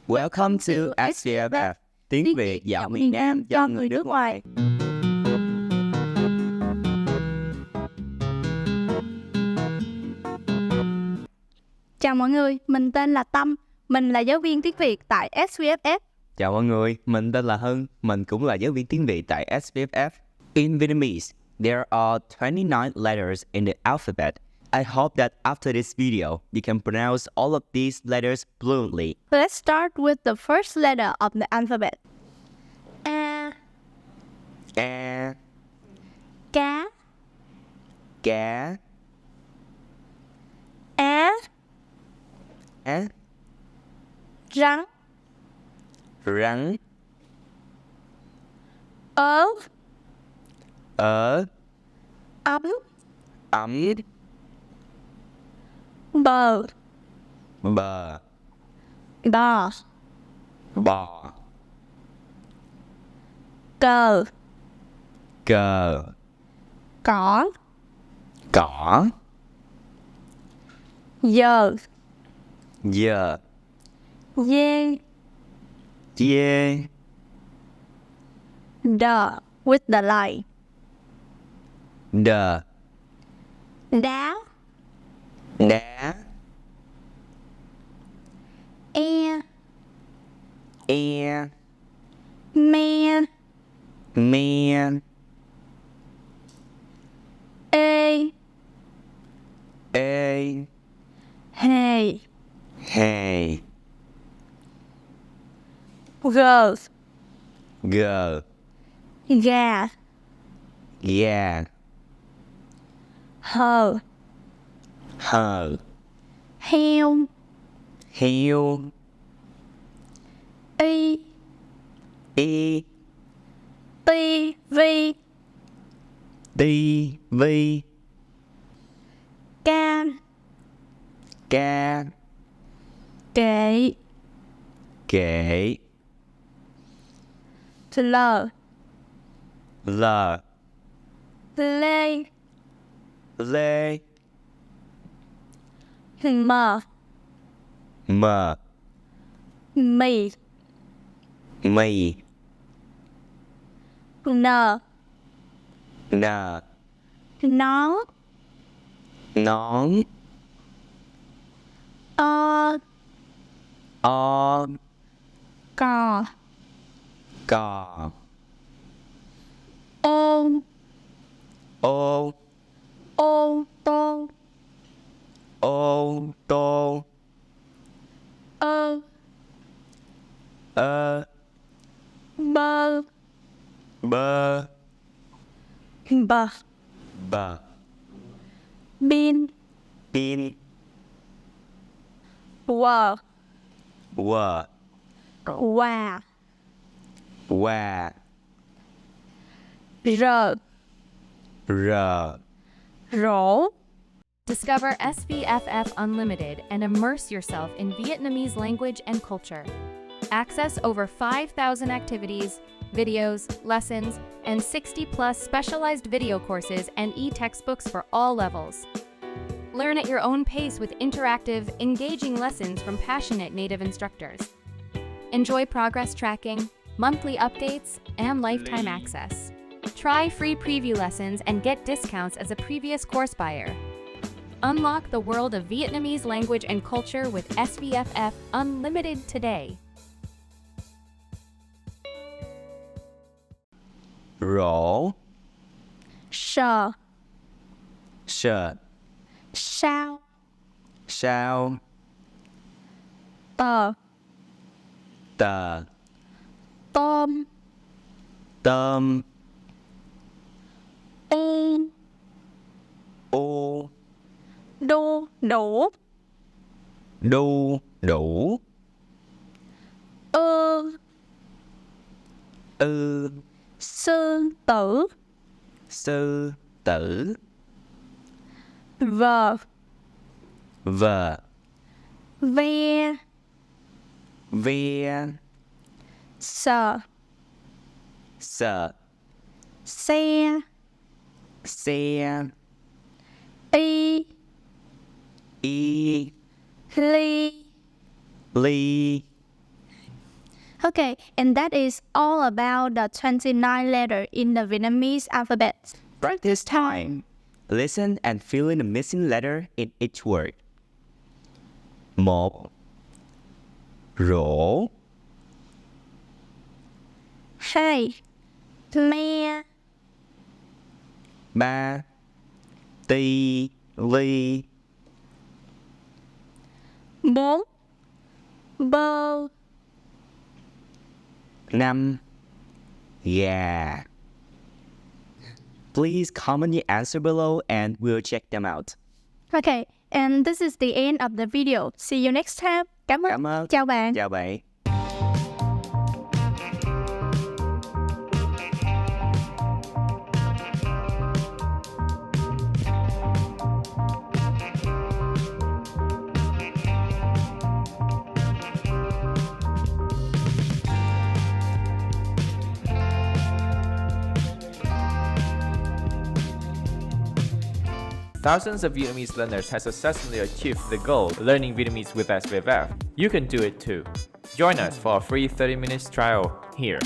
Welcome to SVFF, tiếng Việt giọng miền Nam cho người nước ngoài. Chào mọi người, mình tên là Tâm, mình là giáo viên tiếng Việt tại SVFF. Chào mọi người, mình tên là Hưng, mình cũng là giáo viên tiếng Việt tại SVFF. In Vietnamese, there are 29 letters in the alphabet. I hope that after this video, you can pronounce all of these letters fluently. Let's start with the first letter of the alphabet. A, A, cá, cá, á, á, rắn, rắn, ớ, ớ, ấm, ấm, bờ, bờ, bò, bò, cờ, cờ, cỏ, cỏ, giờ, giờ, dê, dê, đờ with the line, đờ, đá, đá, e, e, me, me, ê, ê, hề, hề, gờ, gờ, gà, gà, hờ, hờ, heo, heo, y, y, ti, vi, ti, vi, ca, ca, kệ, kệ, l, l, lê, lê, m, m, mì, mì, n, n, nón, nón, o, o, cò, cò, ô, ô, ô tô, ô tô, ơ, ơ, bơ, bơ, bờ, bờ, bin, pin, quờ, quờ, quà, quà, rờ, rờ. rổ. Discover SVFF Unlimited and immerse yourself in Vietnamese language and culture. Access over 5,000 activities, videos, lessons, and 60-plus specialized video courses and e-textbooks for all levels. Learn at your own pace with interactive, engaging lessons from passionate native instructors. Enjoy progress tracking, monthly updates, and lifetime access. Try free preview lessons and get discounts as a previous course buyer. Unlock the world of Vietnamese language and culture with SVFF Unlimited today. Rổ, Sờ, sợ, sao, sao, tờ, tờ, tôm, tôm, u, u, đu, đủ, đu, đủ, ư, ư, sư tử, sư tử, vờ, vờ, ve, ve, sờ, sợ, xe, xe, y, y, ly, ly, Okay, and that is all about the 29 letters in the Vietnamese alphabet. Practice time. Listen and fill in the missing letter in each word. 1. Rổ. 2. Me. 3. Ti, ly. 4. Bơ. 5. Gà. Please comment your answer below and we'll check them out. Okay, and this is the end of the video. See you next time. Cảm ơn. Chào bạn. Chào bạn. Thousands of Vietnamese learners have successfully achieved the goal learning Vietnamese with SVFF. You can do it too. Join us for a free 30 minutes trial here.